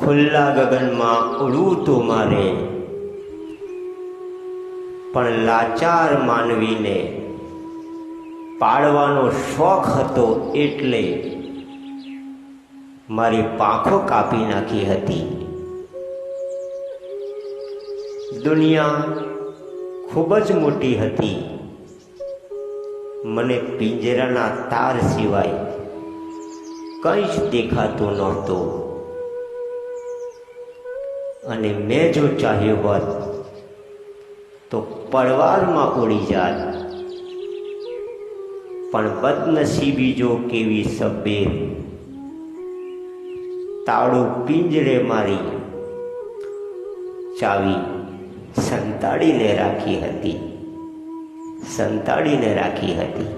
ખુલ્લા ગગનમાં ઉડવું તો મારે, પણ લાચાર માનવીને પાડવાનો શોખ હતો એટલે મારી પાંખો કાપી નાખી હતી. દુનિયા ખૂબ જ મોટી હતી. મને પિંજરાના તાર સિવાય કંઈ જ દેખાતું નહોતું, અને મેં જો ચાહ્યું હોત તો પરવારમાં ઉડી જાત. પણ બદનસીબી જો કેવી સભ્ય, તાળું પિંજરે મારી ચાવી સંતાડીને રાખી હતી.